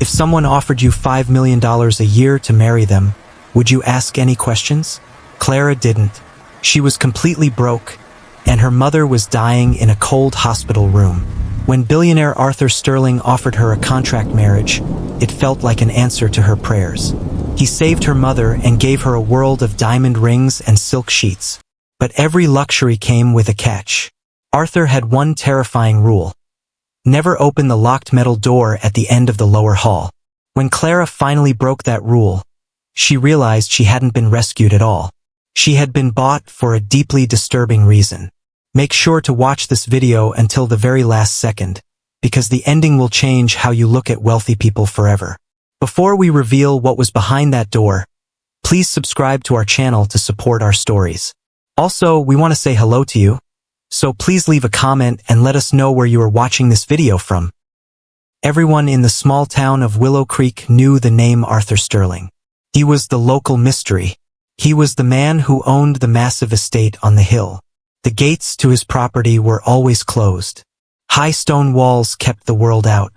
If someone offered you $5 million a year to marry them, would you ask any questions? Clara didn't. She was completely broke, and her mother was dying in a cold hospital room. When billionaire Arthur Sterling offered her a contract marriage, it felt like an answer to her prayers. He saved her mother and gave her a world of diamond rings and silk sheets. But every luxury came with a catch. Arthur had one terrifying rule: never open the locked metal door at the end of the lower hall. When Clara finally broke that rule, she realized she hadn't been rescued at all. She had been bought for a deeply disturbing reason. Make sure to watch this video until the very last second, because the ending will change how you look at wealthy people forever. Before we reveal what was behind that door, please subscribe to our channel to support our stories. Also, we want to say hello to you, so please leave a comment and let us know where you are watching this video from. Everyone in the small town of Willow Creek knew the name Arthur Sterling. He was the local mystery. He was the man who owned the massive estate on the hill. The gates to his property were always closed. High stone walls kept the world out.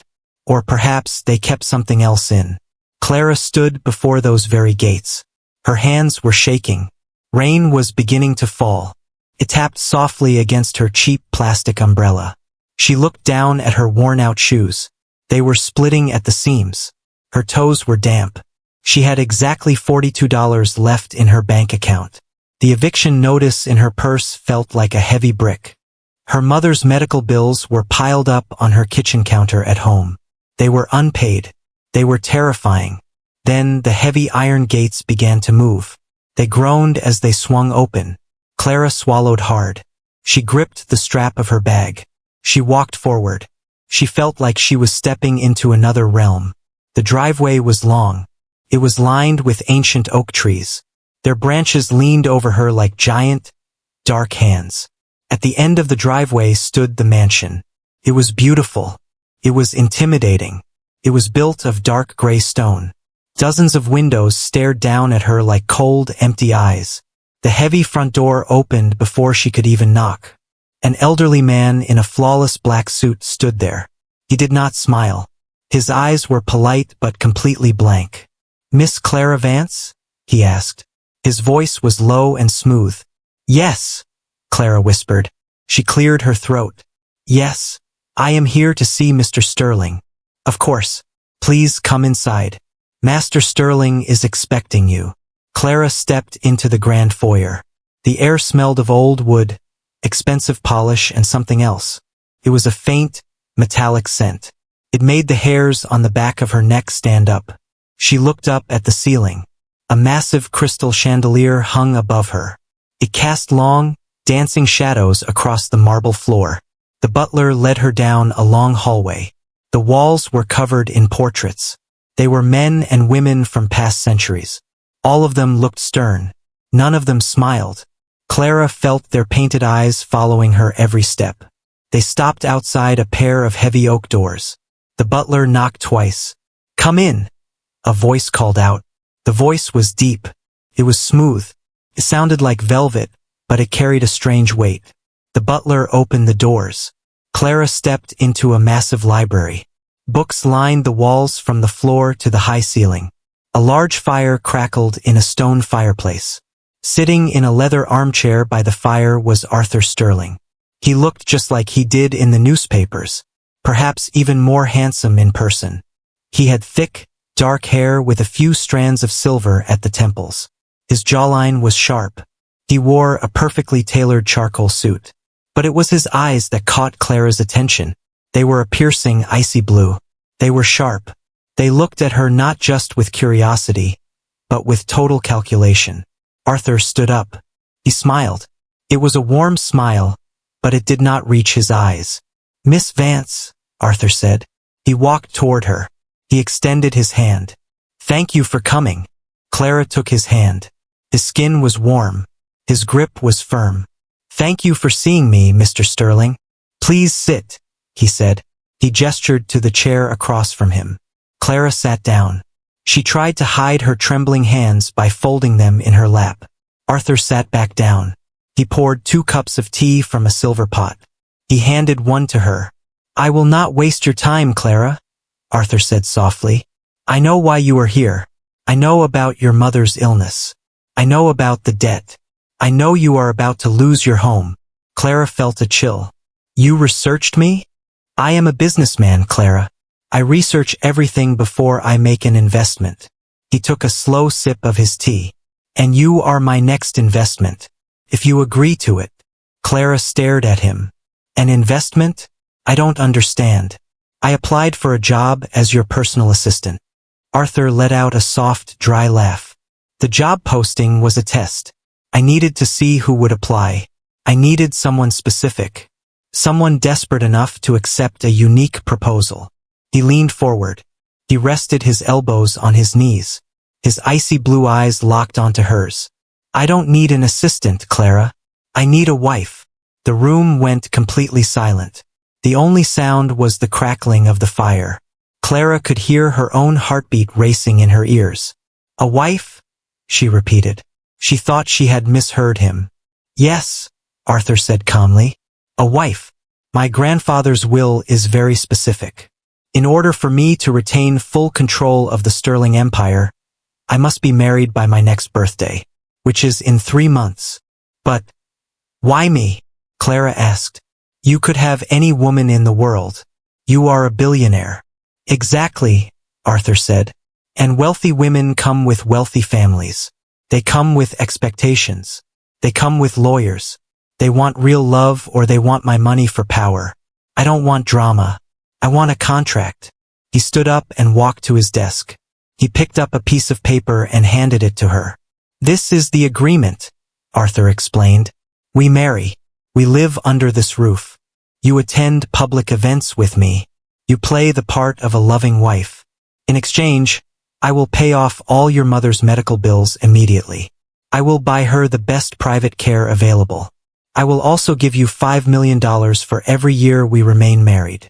Or perhaps they kept something else in. Clara stood before those very gates. Her hands were shaking. Rain was beginning to fall. It tapped softly against her cheap plastic umbrella. She looked down at her worn-out shoes. They were splitting at the seams. Her toes were damp. She had exactly $42 left in her bank account. The eviction notice in her purse felt like a heavy brick. Her mother's medical bills were piled up on her kitchen counter at home. They were unpaid. They were terrifying. Then the heavy iron gates began to move. They groaned as they swung open. Clara swallowed hard. She gripped the strap of her bag. She walked forward. She felt like she was stepping into another realm. The driveway was long. It was lined with ancient oak trees. Their branches leaned over her like giant, dark hands. At the end of the driveway stood the mansion. It was beautiful. It was intimidating. It was built of dark gray stone. Dozens of windows stared down at her like cold, empty eyes. The heavy front door opened before she could even knock. An elderly man in a flawless black suit stood there. He did not smile. His eyes were polite but completely blank. "Miss Clara Vance?" he asked. His voice was low and smooth. "Yes," Clara whispered. She cleared her throat. "Yes, I am here to see Mr. Sterling." "Of course. Please come inside. Master Sterling is expecting you." Clara stepped into the grand foyer. The air smelled of old wood, expensive polish, and something else. It was a faint, metallic scent. It made the hairs on the back of her neck stand up. She looked up at the ceiling. A massive crystal chandelier hung above her. It cast long, dancing shadows across the marble floor. The butler led her down a long hallway. The walls were covered in portraits. They were men and women from past centuries. All of them looked stern. None of them smiled. Clara felt their painted eyes following her every step. They stopped outside a pair of heavy oak doors. The butler knocked twice. "Come in," a voice called out. The voice was deep. It was smooth. It sounded like velvet, but it carried a strange weight. The butler opened the doors. Clara stepped into a massive library. Books lined the walls from the floor to the high ceiling. A large fire crackled in a stone fireplace. Sitting in a leather armchair by the fire was Arthur Sterling. He looked just like he did in the newspapers, perhaps even more handsome in person. He had thick, dark hair with a few strands of silver at the temples. His jawline was sharp. He wore a perfectly tailored charcoal suit. But it was his eyes that caught Clara's attention. They were a piercing, icy blue. They were sharp. They looked at her not just with curiosity, but with total calculation. Arthur stood up. He smiled. It was a warm smile, but it did not reach his eyes. "Miss Vance," Arthur said. He walked toward her. He extended his hand. "Thank you for coming." Clara took his hand. His skin was warm. His grip was firm. "Thank you for seeing me, Mr. Sterling. Please sit," he said. He gestured to the chair across from him. Clara sat down. She tried to hide her trembling hands by folding them in her lap. Arthur sat back down. He poured 2 cups of tea from a silver pot. He handed one to her. "I will not waste your time, Clara," Arthur said softly. I know why you are here. I know about your mother's illness. I know about the debt. I know you are about to lose your home. Clara felt a chill. You researched me? I am a businessman, Clara. I research everything before I make an investment. He took a slow sip of his tea. And you are my next investment. If you agree to it. Clara stared at him. An investment? I don't understand. I applied for a job as your personal assistant. Arthur let out a soft, dry laugh. The job posting was a test. I needed to see who would apply. I needed someone specific. Someone desperate enough to accept a unique proposal. He leaned forward. He rested his elbows on his knees. His icy blue eyes locked onto hers. I don't need an assistant, Clara. I need a wife. The room went completely silent. The only sound was the crackling of the fire. Clara could hear her own heartbeat racing in her ears. A wife? She repeated. She thought she had misheard him. Yes, Arthur said calmly. A wife. My grandfather's will is very specific. In order for me to retain full control of the Sterling Empire, I must be married by my next birthday, which is in 3 months. But why me? Clara asked. You could have any woman in the world. You are a billionaire. Exactly, Arthur said. And wealthy women come with wealthy families. They come with expectations. They come with lawyers. They want real love or they want my money for power. I don't want drama. I want a contract. He stood up and walked to his desk. He picked up a piece of paper and handed it to her. This is the agreement, Arthur explained. We marry. We live under this roof. You attend public events with me. You play the part of a loving wife. In exchange, I will pay off all your mother's medical bills immediately. I will buy her the best private care available. I will also give you $5 million for every year we remain married.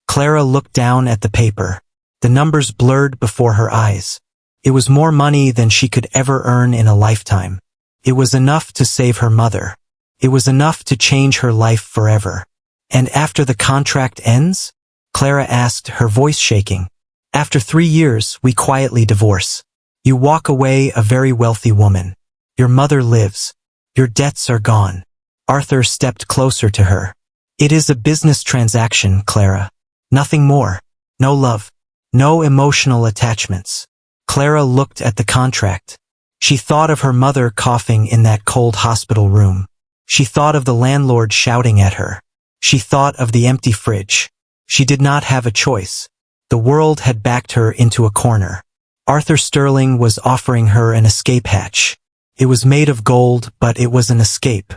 Clara looked down at the paper. The numbers blurred before her eyes. It was more money than she could ever earn in a lifetime. It was enough to save her mother. It was enough to change her life forever. And after the contract ends? Clara asked, her voice shaking. After 3 years, we quietly divorce. You walk away a very wealthy woman. Your mother lives. Your debts are gone. Arthur stepped closer to her. It is a business transaction, Clara. Nothing more. No love. No emotional attachments. Clara looked at the contract. She thought of her mother coughing in that cold hospital room. She thought of the landlord shouting at her. She thought of the empty fridge. She did not have a choice. The world had backed her into a corner. Arthur Sterling was offering her an escape hatch. It was made of gold, but it was an escape.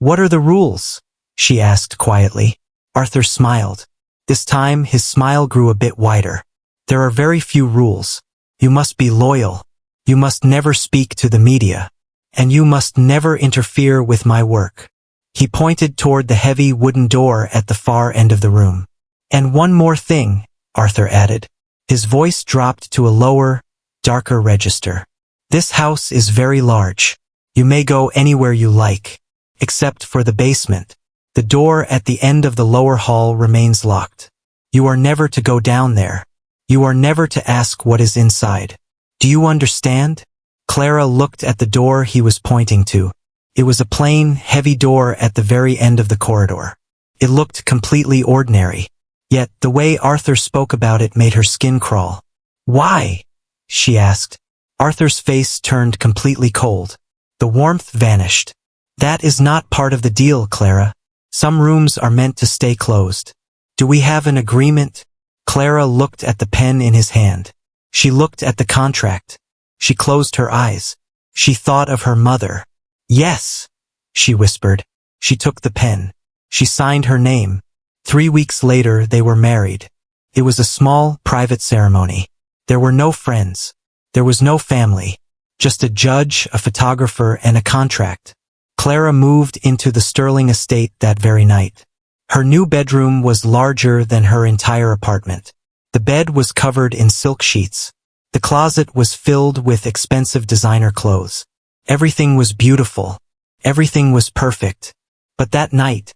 What are the rules? She asked quietly. Arthur smiled. This time his smile grew a bit wider. There are very few rules. You must be loyal. You must never speak to the media. And you must never interfere with my work. He pointed toward the heavy wooden door at the far end of the room. And one more thing, Arthur added. His voice dropped to a lower, darker register. This house is very large. You may go anywhere you like, except for the basement. The door at the end of the lower hall remains locked. You are never to go down there. You are never to ask what is inside. Do you understand? Clara looked at the door he was pointing to. It was a plain, heavy door at the very end of the corridor. It looked completely ordinary. Yet, the way Arthur spoke about it made her skin crawl. Why? She asked. Arthur's face turned completely cold. The warmth vanished. That is not part of the deal, Clara. Some rooms are meant to stay closed. Do we have an agreement? Clara looked at the pen in his hand. She looked at the contract. She closed her eyes. She thought of her mother. Yes, she whispered. She took the pen. She signed her name. 3 weeks later, they were married. It was a small, private ceremony. There were no friends. There was no family. Just a judge, a photographer, and a contract. Clara moved into the Sterling estate that very night. Her new bedroom was larger than her entire apartment. The bed was covered in silk sheets. The closet was filled with expensive designer clothes. Everything was beautiful. Everything was perfect. But that night,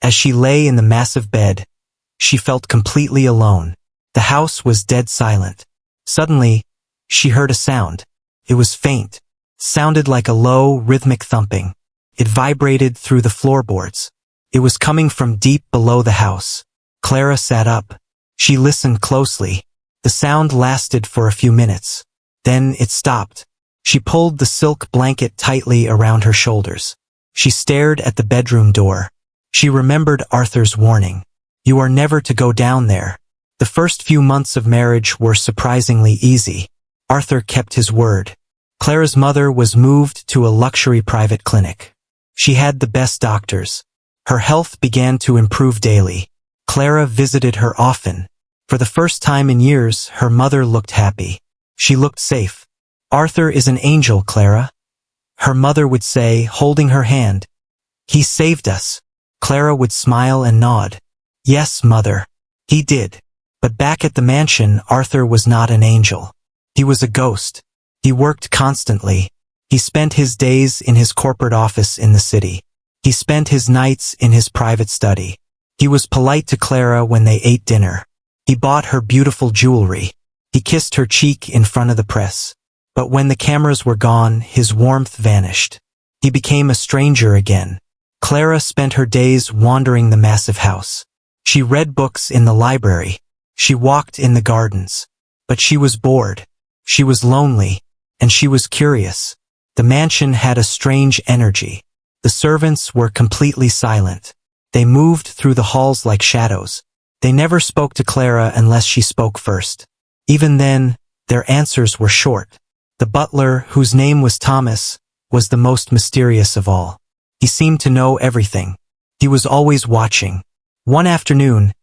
as she lay in the massive bed, she felt completely alone. The house was dead silent. Suddenly, she heard a sound. It was faint. Sounded like a low, rhythmic thumping. It vibrated through the floorboards. It was coming from deep below the house. Clara sat up. She listened closely. The sound lasted for a few minutes. Then it stopped. She pulled the silk blanket tightly around her shoulders. She stared at the bedroom door. She remembered Arthur's warning. You are never to go down there. The first few months of marriage were surprisingly easy. Arthur kept his word. Clara's mother was moved to a luxury private clinic. She had the best doctors. Her health began to improve daily. Clara visited her often. For the first time in years, her mother looked happy. She looked safe. Arthur is an angel, Clara, her mother would say, holding her hand. He saved us. Clara would smile and nod. Yes, mother. He did. But back at the mansion, Arthur was not an angel. He was a ghost. He worked constantly. He spent his days in his corporate office in the city. He spent his nights in his private study. He was polite to Clara when they ate dinner. He bought her beautiful jewelry. He kissed her cheek in front of the press. But when the cameras were gone, his warmth vanished. He became a stranger again. Clara spent her days wandering the massive house. She read books in the library. She walked in the gardens. But she was bored. She was lonely. And she was curious. The mansion had a strange energy. The servants were completely silent. They moved through the halls like shadows. They never spoke to Clara unless she spoke first. Even then, their answers were short. The butler, whose name was Thomas, was the most mysterious of all. He seemed to know everything. He was always watching. One afternoon,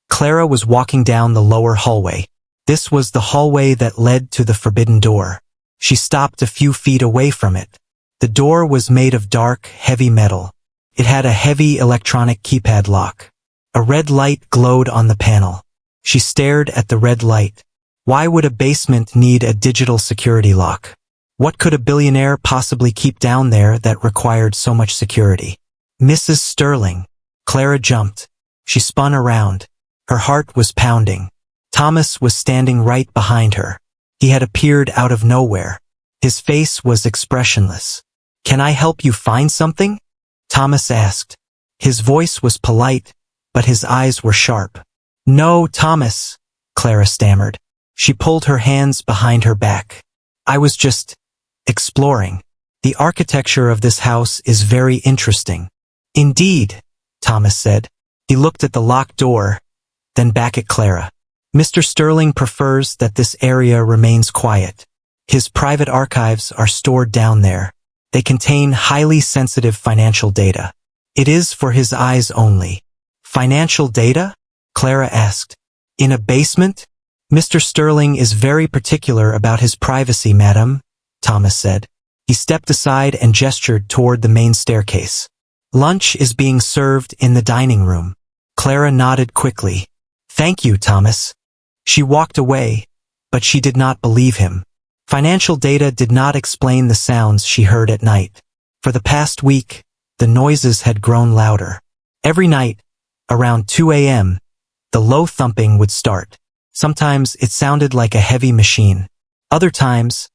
Clara was walking down the lower hallway. This was the hallway that led to the forbidden door. She stopped a few feet away from it. The door was made of dark, heavy metal. It had a heavy electronic keypad lock. A red light glowed on the panel. She stared at the red light. Why would a basement need a digital security lock? What could a billionaire possibly keep down there that required so much security? Mrs. Sterling. Clara jumped. She spun around. Her heart was pounding. Thomas was standing right behind her. He had appeared out of nowhere. His face was expressionless. Can I help you find something? Thomas asked. His voice was polite, but his eyes were sharp. No, Thomas, Clara stammered. She pulled her hands behind her back. I was just exploring. The architecture of this house is very interesting. Indeed, Thomas said. He looked at the locked door, then back at Clara. Mr. Sterling prefers that this area remains quiet. His private archives are stored down there. They contain highly sensitive financial data. It is for his eyes only. Financial data? Clara asked. In a basement? Mr. Sterling is very particular about his privacy, madam, Thomas said. He stepped aside and gestured toward the main staircase. Lunch is being served in the dining room. Clara nodded quickly. Thank you, Thomas. She walked away, but she did not believe him. Financial data did not explain the sounds she heard at night. For the past week, the noises had grown louder. Every night, around 2 a.m., the low thumping would start. Sometimes it sounded like a heavy machine. Other times,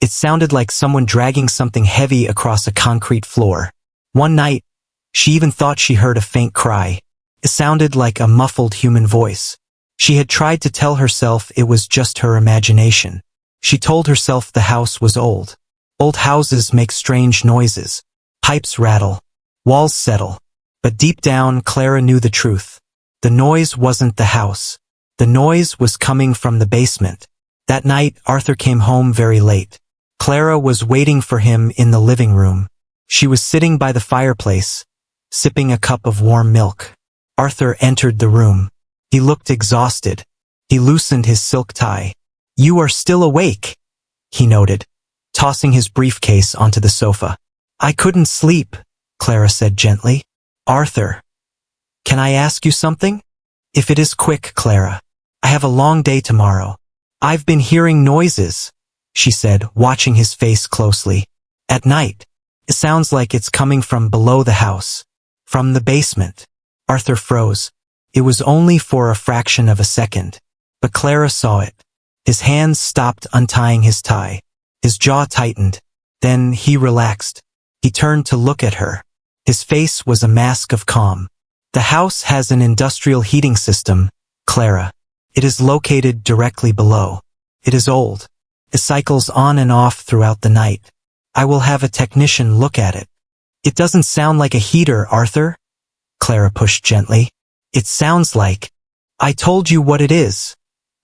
it sounded like someone dragging something heavy across a concrete floor. One night, she even thought she heard a faint cry. It sounded like a muffled human voice. She had tried to tell herself it was just her imagination. She told herself the house was old. Old houses make strange noises. Pipes rattle. Walls settle. But deep down, Clara knew the truth. The noise wasn't the house. The noise was coming from the basement. That night, Arthur came home very late. Clara was waiting for him in the living room. She was sitting by the fireplace, sipping a cup of warm milk. Arthur entered the room. He looked exhausted. He loosened his silk tie. You are still awake, he noted, tossing his briefcase onto the sofa. I couldn't sleep, Clara said gently. Arthur, can I ask you something? If it is quick, Clara. I have a long day tomorrow. I've been hearing noises, she said, watching his face closely. At night. It sounds like it's coming from below the house. From the basement. Arthur froze. It was only for a fraction of a second. But Clara saw it. His hands stopped untying his tie. His jaw tightened. Then he relaxed. He turned to look at her. His face was a mask of calm. The house has an industrial heating system, Clara. It is located directly below. It is old. It cycles on and off throughout the night. I will have a technician look at it. It doesn't sound like a heater, Arthur. Clara pushed gently. It sounds like... I told you what it is,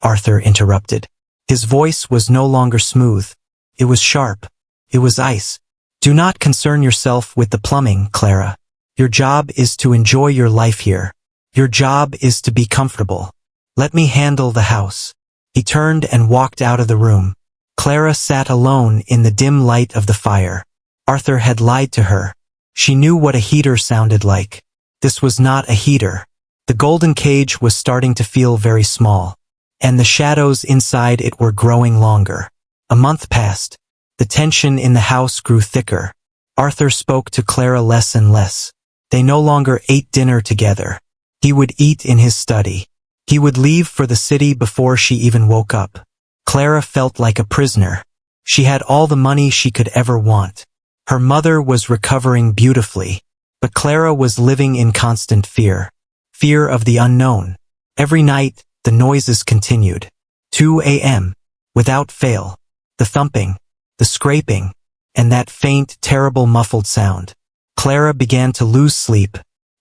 Arthur interrupted. His voice was no longer smooth. It was sharp. It was ice. Do not concern yourself with the plumbing, Clara. Your job is to enjoy your life here. Your job is to be comfortable. Let me handle the house. He turned and walked out of the room. Clara sat alone in the dim light of the fire. Arthur had lied to her. She knew what a heater sounded like. This was not a heater. The golden cage was starting to feel very small, and the shadows inside it were growing longer. A month passed. The tension in the house grew thicker. Arthur spoke to Clara less and less. They no longer ate dinner together. He would eat in his study. He would leave for the city before she even woke up. Clara felt like a prisoner. She had all the money she could ever want. Her mother was recovering beautifully, but Clara was living in constant fear. Fear of the unknown. Every night, the noises continued. 2 a.m. Without fail. The thumping, the scraping, and that faint, terrible muffled sound. Clara began to lose sleep.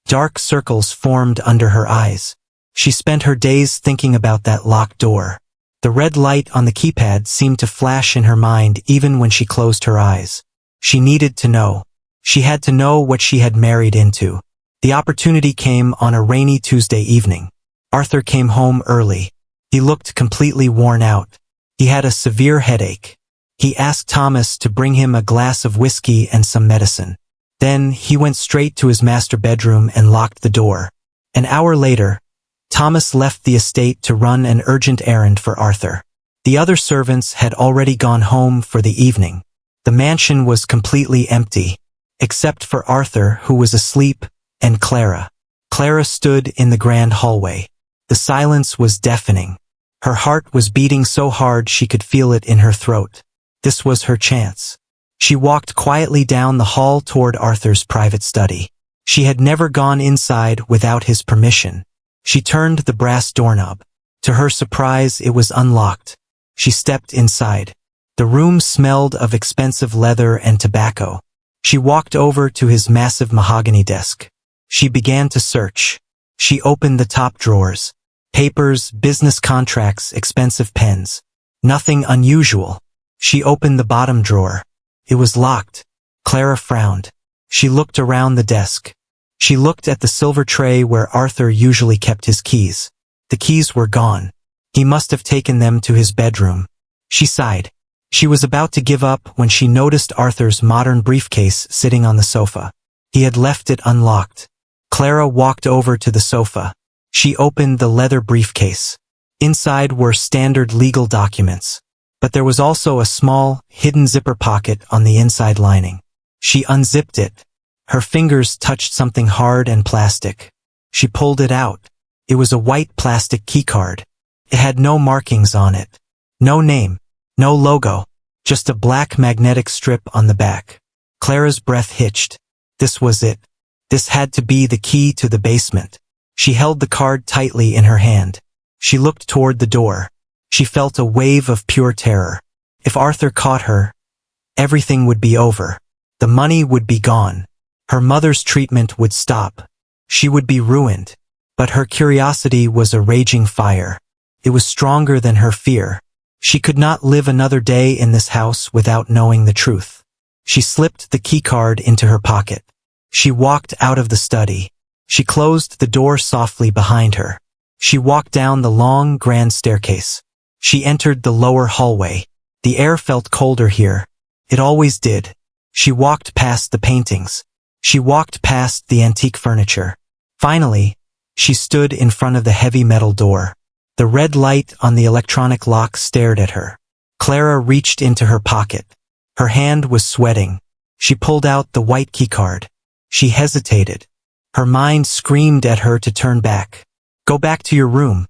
Dark circles formed under her eyes. She spent her days thinking about that locked door. The red light on the keypad seemed to flash in her mind even when she closed her eyes. She needed to know. She had to know what she had married into. The opportunity came on a rainy Tuesday evening. Arthur came home early. He looked completely worn out. He had a severe headache. He asked Thomas to bring him a glass of whiskey and some medicine. Then he went straight to his master bedroom and locked the door. An hour later, Thomas left the estate to run an urgent errand for Arthur. The other servants had already gone home for the evening. The mansion was completely empty, except for Arthur, who was asleep, and Clara. Clara stood in the grand hallway. The silence was deafening. Her heart was beating so hard she could feel it in her throat. This was her chance. She walked quietly down the hall toward Arthur's private study. She had never gone inside without his permission. She turned the brass doorknob. To her surprise, it was unlocked. She stepped inside. The room smelled of expensive leather and tobacco. She walked over to his massive mahogany desk. She began to search. She opened the top drawers. Papers, business contracts, expensive pens. Nothing unusual. She opened the bottom drawer. It was locked. Clara frowned. She looked around the desk. She looked at the silver tray where Arthur usually kept his keys. The keys were gone. He must have taken them to his bedroom. She sighed. She was about to give up when she noticed Arthur's modern briefcase sitting on the sofa. He had left it unlocked. Clara walked over to the sofa. She opened the leather briefcase. Inside were standard legal documents. But there was also a small, hidden zipper pocket on the inside lining. She unzipped it. Her fingers touched something hard and plastic. She pulled it out. It was a white plastic keycard. It had no markings on it. No name. No logo. Just a black magnetic strip on the back. Clara's breath hitched. This was it. This had to be the key to the basement. She held the card tightly in her hand. She looked toward the door. She felt a wave of pure terror. If Arthur caught her, everything would be over. The money would be gone. Her mother's treatment would stop. She would be ruined. But her curiosity was a raging fire. It was stronger than her fear. She could not live another day in this house without knowing the truth. She slipped the keycard into her pocket. She walked out of the study. She closed the door softly behind her. She walked down the long, grand staircase. She entered the lower hallway. The air felt colder here. It always did. She walked past the paintings. She walked past the antique furniture. Finally, she stood in front of the heavy metal door. The red light on the electronic lock stared at her. Clara reached into her pocket. Her hand was sweating. She pulled out the white keycard. She hesitated. Her mind screamed at her to turn back. Go back to your room.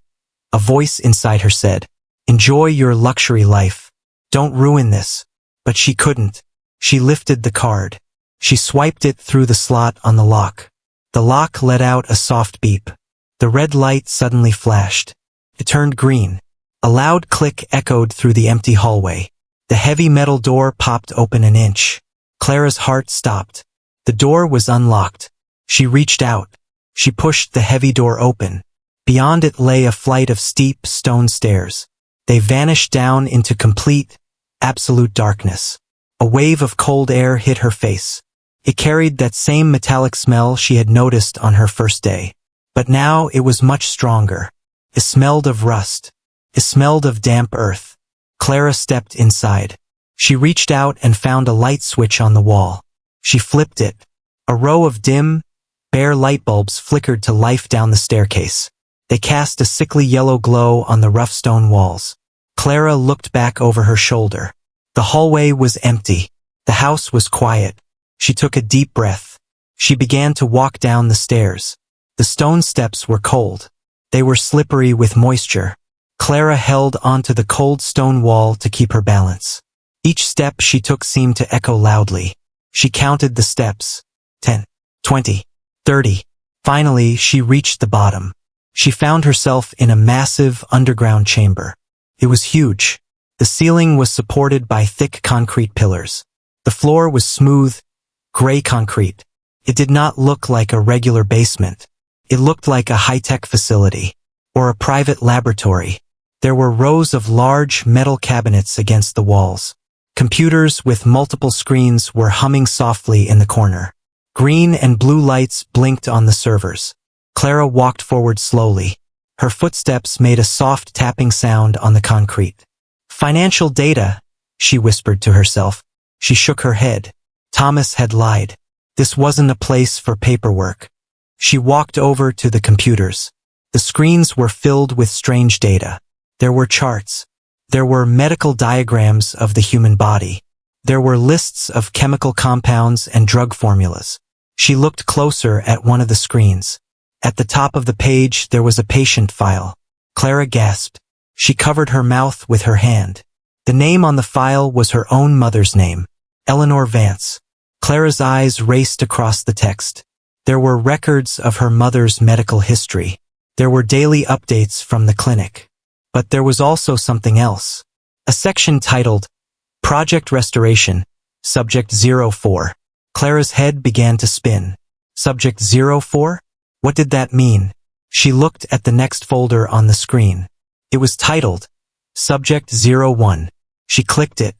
A voice inside her said. Enjoy your luxury life. Don't ruin this. But she couldn't. She lifted the card. She swiped it through the slot on the lock. The lock let out a soft beep. The red light suddenly flashed. It turned green. A loud click echoed through the empty hallway. The heavy metal door popped open an inch. Clara's heart stopped. The door was unlocked. She reached out. She pushed the heavy door open. Beyond it lay a flight of steep stone stairs. They vanished down into complete, absolute darkness. A wave of cold air hit her face. It carried that same metallic smell she had noticed on her first day. But now it was much stronger. It smelled of rust. It smelled of damp earth. Clara stepped inside. She reached out and found a light switch on the wall. She flipped it. A row of dim, bare light bulbs flickered to life down the staircase. They cast a sickly yellow glow on the rough stone walls. Clara looked back over her shoulder. The hallway was empty. The house was quiet. She took a deep breath. She began to walk down the stairs. The stone steps were cold. They were slippery with moisture. Clara held onto the cold stone wall to keep her balance. Each step she took seemed to echo loudly. She counted the steps. 10, 20, 30. Finally, she reached the bottom. She found herself in a massive underground chamber. It was huge. The ceiling was supported by thick concrete pillars. The floor was smooth, gray concrete. It did not look like a regular basement. It looked like a high-tech facility, or a private laboratory. There were rows of large metal cabinets against the walls. Computers with multiple screens were humming softly in the corner. Green and blue lights blinked on the servers. Clara walked forward slowly. Her footsteps made a soft tapping sound on the concrete. Financial data, she whispered to herself. She shook her head. Thomas had lied. This wasn't a place for paperwork. She walked over to the computers. The screens were filled with strange data. There were charts. There were medical diagrams of the human body. There were lists of chemical compounds and drug formulas. She looked closer at one of the screens. At the top of the page there was a patient file. Clara gasped. She covered her mouth with her hand. The name on the file was her own mother's name, Eleanor Vance. Clara's eyes raced across the text. There were records of her mother's medical history. There were daily updates from the clinic. But there was also something else. A section titled, Project Restoration, Subject 04. Clara's head began to spin. Subject 04? What did that mean? She looked at the next folder on the screen. It was titled, Subject 01. She clicked it.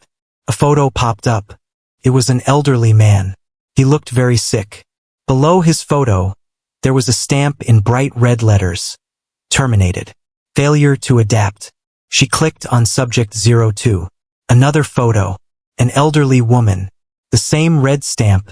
A photo popped up. It was an elderly man. He looked very sick. Below his photo, there was a stamp in bright red letters. Terminated. Failure to adapt. She clicked on Subject 02. Another photo. An elderly woman. The same red stamp.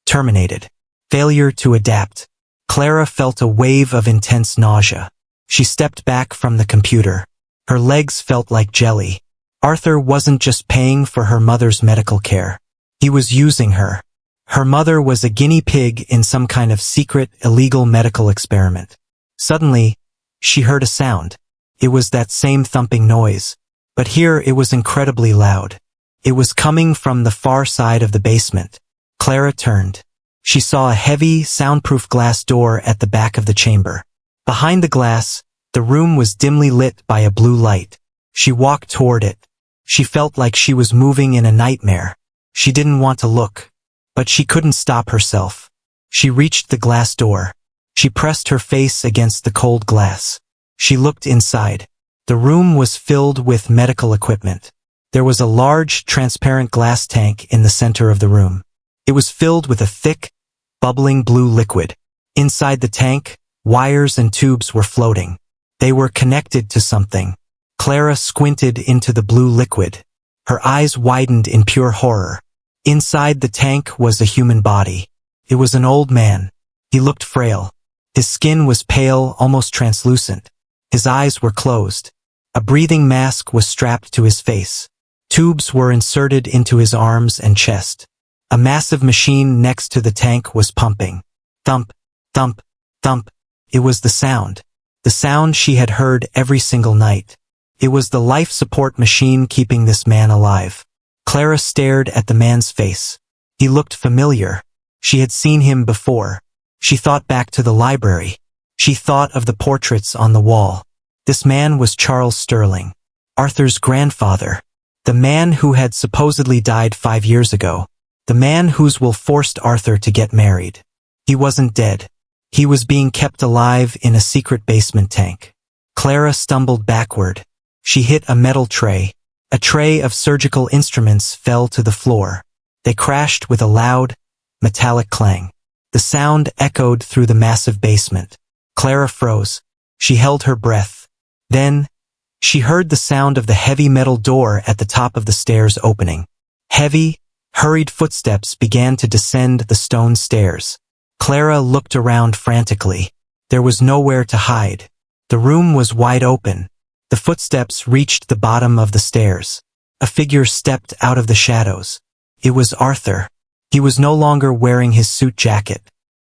Terminated. Failure to adapt. Clara felt a wave of intense nausea. She stepped back from the computer. Her legs felt like jelly. Arthur wasn't just paying for her mother's medical care. He was using her. Her mother was a guinea pig in some kind of secret, illegal medical experiment. Suddenly, she heard a sound. It was that same thumping noise. But here it was incredibly loud. It was coming from the far side of the basement. Clara turned. She saw a heavy, soundproof glass door at the back of the chamber. Behind the glass, the room was dimly lit by a blue light. She walked toward it. She felt like she was moving in a nightmare. She didn't want to look. But she couldn't stop herself. She reached the glass door. She pressed her face against the cold glass. She looked inside. The room was filled with medical equipment. There was a large, transparent glass tank in the center of the room. It was filled with a thick, bubbling blue liquid. Inside the tank, wires and tubes were floating. They were connected to something. Clara squinted into the blue liquid. Her eyes widened in pure horror. Inside the tank was a human body. It was an old man. He looked frail. His skin was pale, almost translucent. His eyes were closed. A breathing mask was strapped to his face. Tubes were inserted into his arms and chest. A massive machine next to the tank was pumping. Thump, thump, thump. It was the sound. The sound she had heard every single night. It was the life support machine keeping this man alive. Clara stared at the man's face. He looked familiar. She had seen him before. She thought back to the library. She thought of the portraits on the wall. This man was Charles Sterling, Arthur's grandfather. The man who had supposedly died 5 years ago. The man whose will forced Arthur to get married. He wasn't dead. He was being kept alive in a secret basement tank. Clara stumbled backward. She hit a metal tray. A tray of surgical instruments fell to the floor. They crashed with a loud, metallic clang. The sound echoed through the massive basement. Clara froze. She held her breath. Then, she heard the sound of the heavy metal door at the top of the stairs opening. Heavy, hurried footsteps began to descend the stone stairs. Clara looked around frantically. There was nowhere to hide. The room was wide open. The footsteps reached the bottom of the stairs. A figure stepped out of the shadows. It was Arthur. He was no longer wearing his suit jacket.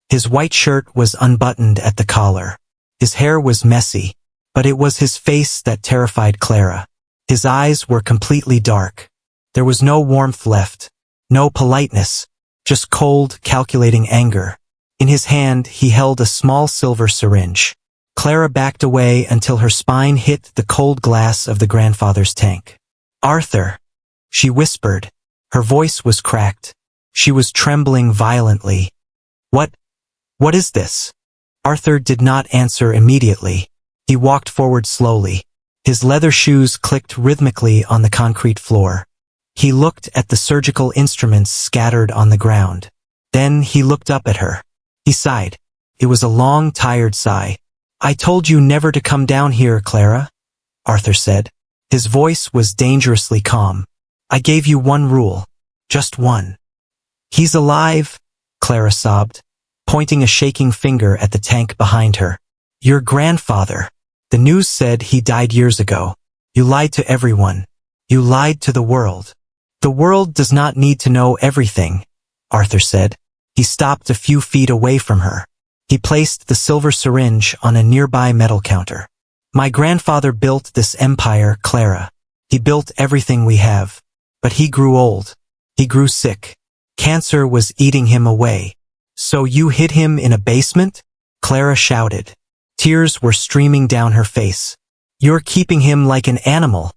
His white shirt was unbuttoned at the collar. His hair was messy, but it was his face that terrified Clara. His eyes were completely dark. There was no warmth left, no politeness, just cold, calculating anger. In his hand, he held a small silver syringe. Clara backed away until her spine hit the cold glass of the grandfather's tank. "Arthur," she whispered. Her voice was cracked. She was trembling violently. What is this?" Arthur did not answer immediately. He walked forward slowly. His leather shoes clicked rhythmically on the concrete floor. He looked at the surgical instruments scattered on the ground. Then he looked up at her. He sighed. It was a long, tired sigh. "I told you never to come down here, Clara," Arthur said. His voice was dangerously calm. "I gave you one rule. Just one." "He's alive," Clara sobbed, pointing a shaking finger at the tank behind her. "Your grandfather. The news said he died years ago. You lied to everyone. You lied to the world." "The world does not need to know everything," Arthur said. He stopped a few feet away from her. He placed the silver syringe on a nearby metal counter. "My grandfather built this empire, Clara. He built everything we have. But he grew old. He grew sick. Cancer was eating him away." "So you hid him in a basement?" Clara shouted. Tears were streaming down her face. "You're keeping him like an animal."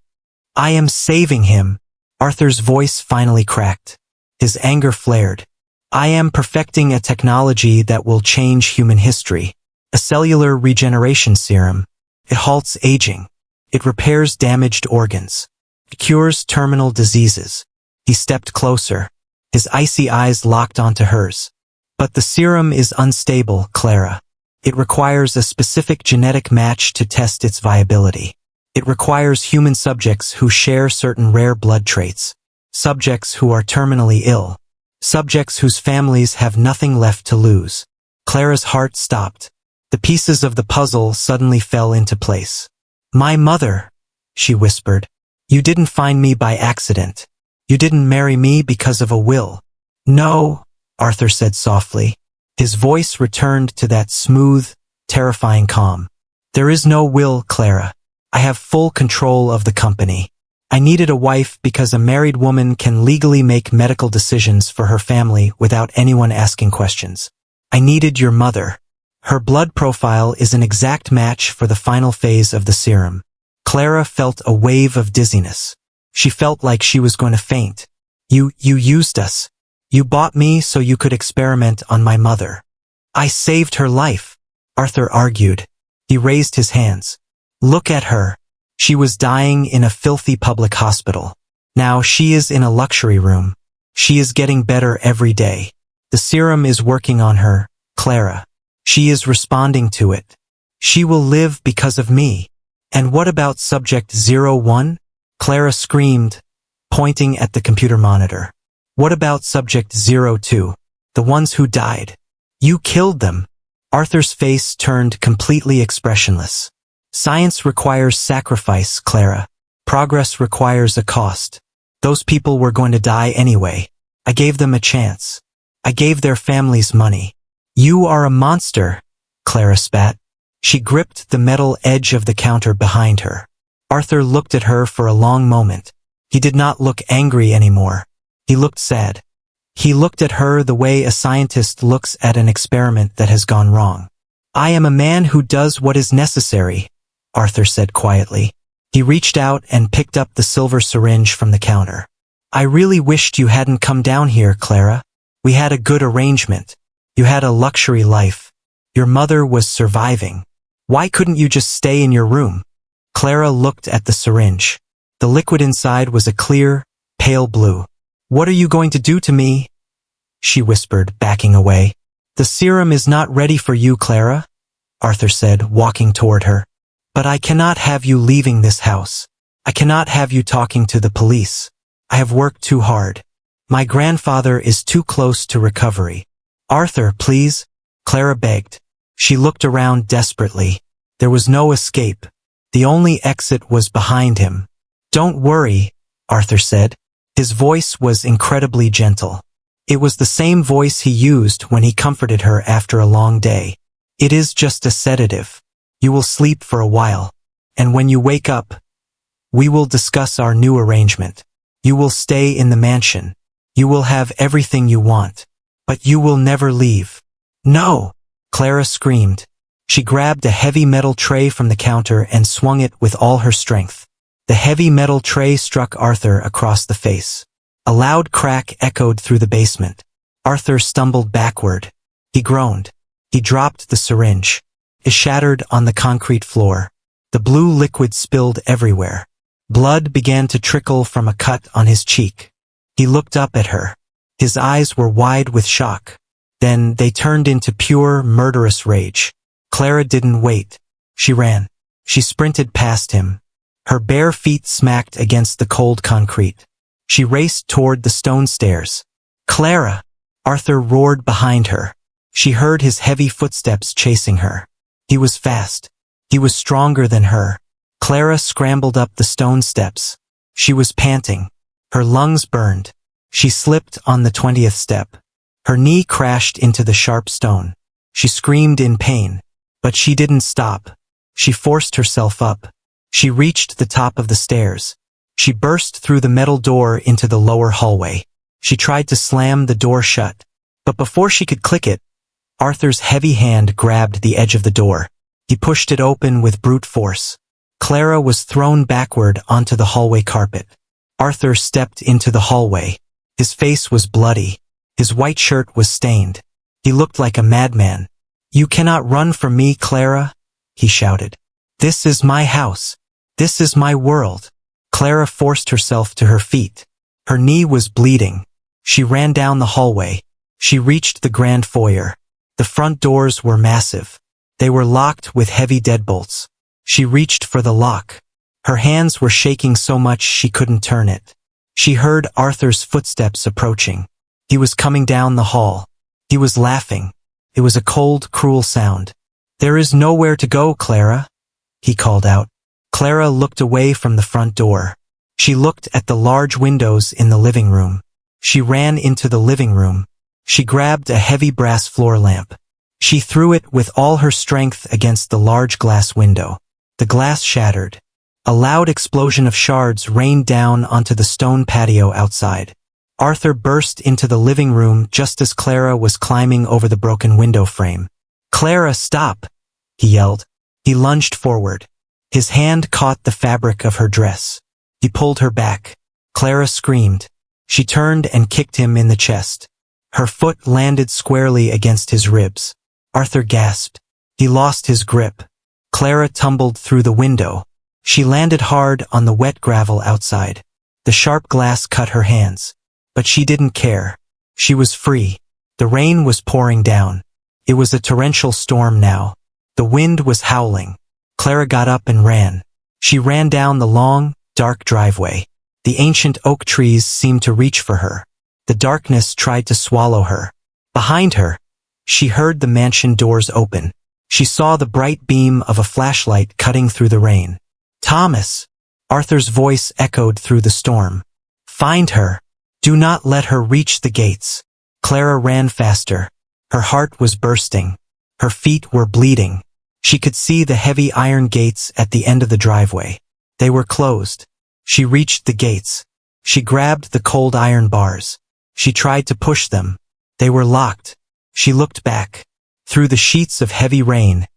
"I am saving him." Arthur's voice finally cracked. His anger flared. "I am perfecting a technology that will change human history. A cellular regeneration serum. It halts aging. It repairs damaged organs. It cures terminal diseases." He stepped closer. His icy eyes locked onto hers. "But the serum is unstable, Clara. It requires a specific genetic match to test its viability. It requires human subjects who share certain rare blood traits. Subjects who are terminally ill. Subjects whose families have nothing left to lose." Clara's heart stopped. The pieces of the puzzle suddenly fell into place. "My mother," she whispered. "You didn't find me by accident. You didn't marry me because of a will." "No," Arthur said softly. His voice returned to that smooth, terrifying calm. "There is no will, Clara. I have full control of the company. I needed a wife because a married woman can legally make medical decisions for her family without anyone asking questions. I needed your mother. Her blood profile is an exact match for the final phase of the serum." Clara felt a wave of dizziness. She felt like she was going to faint. You used us. You bought me so you could experiment on my mother." "I saved her life," Arthur argued. He raised his hands. "Look at her. She was dying in a filthy public hospital. Now she is in a luxury room. She is getting better every day. The serum is working on her, Clara. She is responding to it. She will live because of me." "And what about Subject 01? Clara screamed, pointing at the computer monitor. "What about Subject 02? The ones who died? You killed them." Arthur's face turned completely expressionless. "Science requires sacrifice, Clara. Progress requires a cost. Those people were going to die anyway. I gave them a chance. I gave their families money." "You are a monster," Clara spat. She gripped the metal edge of the counter behind her. Arthur looked at her for a long moment. He did not look angry anymore. He looked sad. He looked at her the way a scientist looks at an experiment that has gone wrong. "I am a man who does what is necessary," Arthur said quietly. He reached out and picked up the silver syringe from the counter. "I really wished you hadn't come down here, Clara. We had a good arrangement. You had a luxury life. Your mother was surviving. Why couldn't you just stay in your room?" Clara looked at the syringe. The liquid inside was a clear, pale blue. "What are you going to do to me?" she whispered, backing away. "The serum is not ready for you, Clara," Arthur said, walking toward her. "But I cannot have you leaving this house. I cannot have you talking to the police. I have worked too hard. My grandfather is too close to recovery. Arthur, please," Clara begged. She looked around desperately. There was no escape. The only exit was behind him. "Don't worry," Arthur said. His voice was incredibly gentle. It was the same voice he used when he comforted her after a long day. "It is just a sedative. You will sleep for a while. And when you wake up, we will discuss our new arrangement. You will stay in the mansion. You will have everything you want. But you will never leave." "No!" Clara screamed. She grabbed a heavy metal tray from the counter and swung it with all her strength. The heavy metal tray struck Arthur across the face. A loud crack echoed through the basement. Arthur stumbled backward. He groaned. He dropped the syringe. It shattered on the concrete floor. The blue liquid spilled everywhere. Blood began to trickle from a cut on his cheek. He looked up at her. His eyes were wide with shock. Then they turned into pure, murderous rage. Clara didn't wait. She ran. She sprinted past him. Her bare feet smacked against the cold concrete. She raced toward the stone stairs. "Clara!" Arthur roared behind her. She heard his heavy footsteps chasing her. He was fast. He was stronger than her. Clara scrambled up the stone steps. She was panting. Her lungs burned. She slipped on the 20th step. Her knee crashed into the sharp stone. She screamed in pain. But she didn't stop. She forced herself up. She reached the top of the stairs. She burst through the metal door into the lower hallway. She tried to slam the door shut. But before she could click it, Arthur's heavy hand grabbed the edge of the door. He pushed it open with brute force. Clara was thrown backward onto the hallway carpet. Arthur stepped into the hallway. His face was bloody. His white shirt was stained. He looked like a madman. "You cannot run from me, Clara," he shouted. "This is my house. This is my world." Clara forced herself to her feet. Her knee was bleeding. She ran down the hallway. She reached the grand foyer. The front doors were massive. They were locked with heavy deadbolts. She reached for the lock. Her hands were shaking so much she couldn't turn it. She heard Arthur's footsteps approaching. He was coming down the hall. He was laughing. It was a cold, cruel sound. "There is nowhere to go, Clara," he called out. Clara looked away from the front door. She looked at the large windows in the living room. She ran into the living room. She grabbed a heavy brass floor lamp. She threw it with all her strength against the large glass window. The glass shattered. A loud explosion of shards rained down onto the stone patio outside. Arthur burst into the living room just as Clara was climbing over the broken window frame. "Clara, stop!" he yelled. He lunged forward. His hand caught the fabric of her dress. He pulled her back. Clara screamed. She turned and kicked him in the chest. Her foot landed squarely against his ribs. Arthur gasped. He lost his grip. Clara tumbled through the window. She landed hard on the wet gravel outside. The sharp glass cut her hands. But she didn't care. She was free. The rain was pouring down. It was a torrential storm now. The wind was howling. Clara got up and ran. She ran down the long, dark driveway. The ancient oak trees seemed to reach for her. The darkness tried to swallow her. Behind her, she heard the mansion doors open. She saw the bright beam of a flashlight cutting through the rain. "Thomas!" Arthur's voice echoed through the storm. "Find her. Do not let her reach the gates." Clara ran faster. Her heart was bursting. Her feet were bleeding. She could see the heavy iron gates at the end of the driveway. They were closed. She reached the gates. She grabbed the cold iron bars. She tried to push them. They were locked. She looked back. Through the sheets of heavy rain,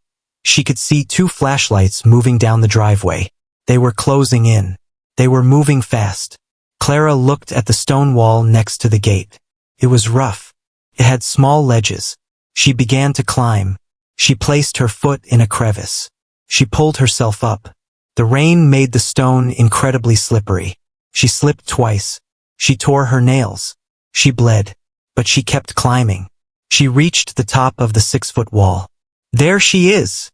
she could see two flashlights moving down the driveway. They were closing in. They were moving fast. Clara looked at the stone wall next to the gate. It was rough. It had small ledges. She began to climb. She placed her foot in a crevice. She pulled herself up. The rain made the stone incredibly slippery. She slipped twice. She tore her nails. She bled. But she kept climbing. She reached the top of the 6-foot wall. "There she is!"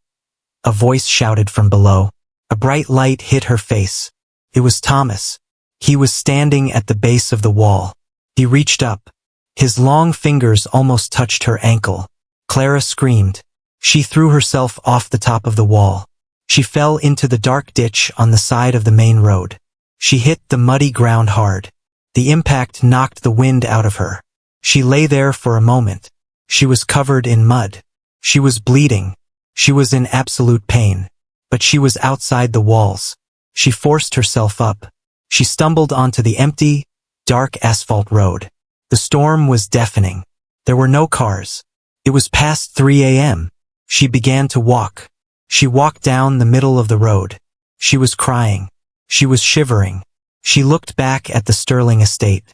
A voice shouted from below. A bright light hit her face. It was Thomas. He was standing at the base of the wall. He reached up. His long fingers almost touched her ankle. Clara screamed. She threw herself off the top of the wall. She fell into the dark ditch on the side of the main road. She hit the muddy ground hard. The impact knocked the wind out of her. She lay there for a moment. She was covered in mud. She was bleeding. She was in absolute pain. But she was outside the walls. She forced herself up. She stumbled onto the empty, dark asphalt road. The storm was deafening. There were no cars. It was past 3 a.m. She began to walk. She walked down the middle of the road. She was crying. She was shivering. She looked back at the Sterling estate.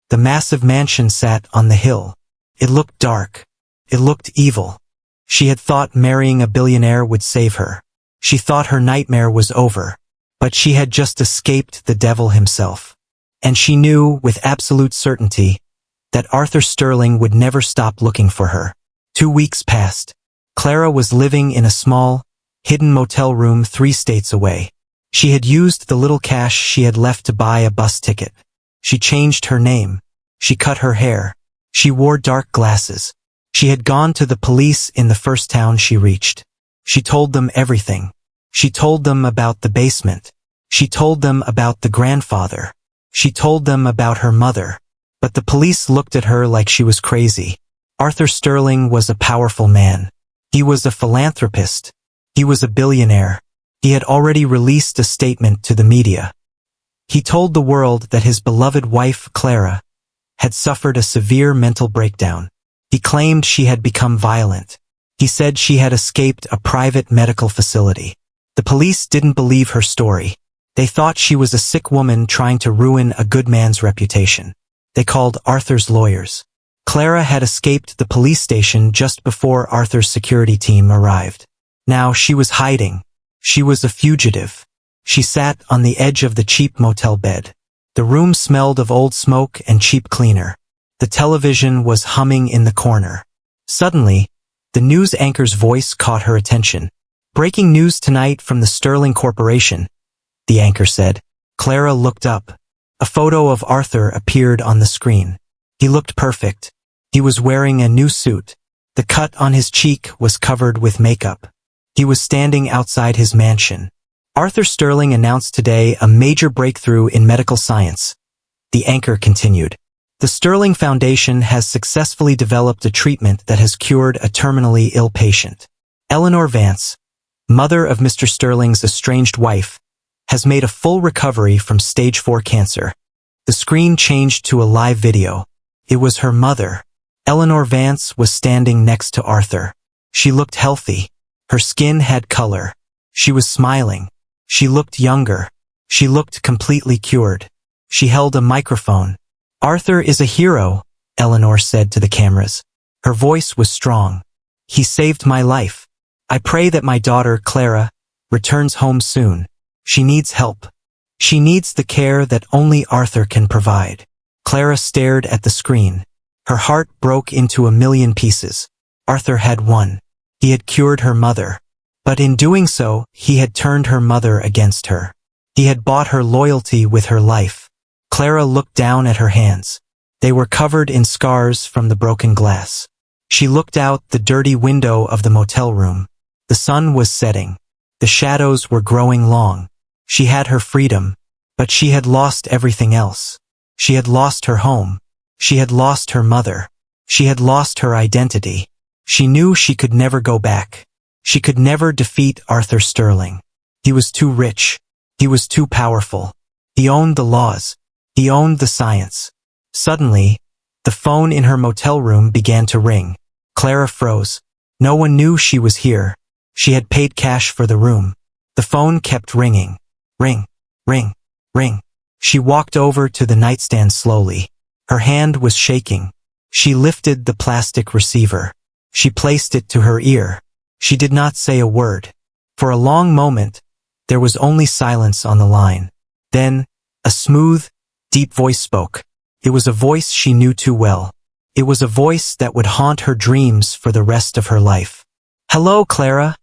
The massive mansion sat on the hill. It looked dark. It looked evil. She had thought marrying a billionaire would save her. She thought her nightmare was over. But she had just escaped the devil himself. And she knew, with absolute certainty, that Arthur Sterling would never stop looking for her. 2 weeks passed. Clara was living in a small, hidden motel room 3 states away. She had used the little cash she had left to buy a bus ticket. She changed her name. She cut her hair. She wore dark glasses. She had gone to the police in the first town she reached. She told them everything. She told them about the basement. She told them about the grandfather. She told them about her mother. But the police looked at her like she was crazy. Arthur Sterling was a powerful man. He was a philanthropist. He was a billionaire. He had already released a statement to the media. He told the world that his beloved wife, Clara, had suffered a severe mental breakdown. He claimed she had become violent. He said she had escaped a private medical facility. The police didn't believe her story. They thought she was a sick woman trying to ruin a good man's reputation. They called Arthur's lawyers. Clara had escaped the police station just before Arthur's security team arrived. Now she was hiding. She was a fugitive. She sat on the edge of the cheap motel bed. The room smelled of old smoke and cheap cleaner. The television was humming in the corner. Suddenly, the news anchor's voice caught her attention. "Breaking news tonight from the Sterling Corporation," the anchor said. Clara looked up. A photo of Arthur appeared on the screen. He looked perfect. He was wearing a new suit. The cut on his cheek was covered with makeup. He was standing outside his mansion. Arthur Sterling announced today a major breakthrough in medical science. The anchor continued. The Sterling Foundation has successfully developed a treatment that has cured a terminally ill patient. Eleanor Vance, mother of Mr. Sterling's estranged wife, has made a full recovery from stage 4 cancer. The screen changed to a live video. It was her mother. Eleanor Vance was standing next to Arthur. She looked healthy. Her skin had color. She was smiling. She looked younger. She looked completely cured. She held a microphone. "Arthur is a hero," Eleanor said to the cameras. Her voice was strong. "He saved my life. I pray that my daughter, Clara, returns home soon. She needs help. She needs the care that only Arthur can provide." Clara stared at the screen. Her heart broke into a million pieces. Arthur had won. He had cured her mother. But in doing so, he had turned her mother against her. He had bought her loyalty with her life. Clara looked down at her hands. They were covered in scars from the broken glass. She looked out the dirty window of the motel room. The sun was setting. The shadows were growing long. She had her freedom, but she had lost everything else. She had lost her home. She had lost her mother. She had lost her identity. She knew she could never go back. She could never defeat Arthur Sterling. He was too rich. He was too powerful. He owned the laws. He owned the science. Suddenly, the phone in her motel room began to ring. Clara froze. No one knew she was here. She had paid cash for the room. The phone kept ringing. Ring, ring, ring. She walked over to the nightstand slowly. Her hand was shaking. She lifted the plastic receiver. She placed it to her ear. She did not say a word. For a long moment, there was only silence on the line. Then, a smooth, deep voice spoke. It was a voice she knew too well. It was a voice that would haunt her dreams for the rest of her life. "Hello, Clara,"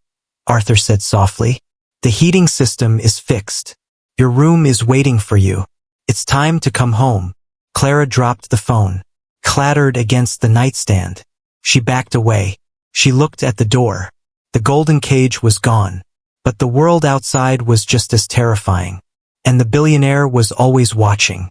Arthur said softly. "The heating system is fixed. Your room is waiting for you. It's time to come home." Clara dropped the phone, clattered against the nightstand. She backed away. She looked at the door. The golden cage was gone, but the world outside was just as terrifying. And the billionaire was always watching.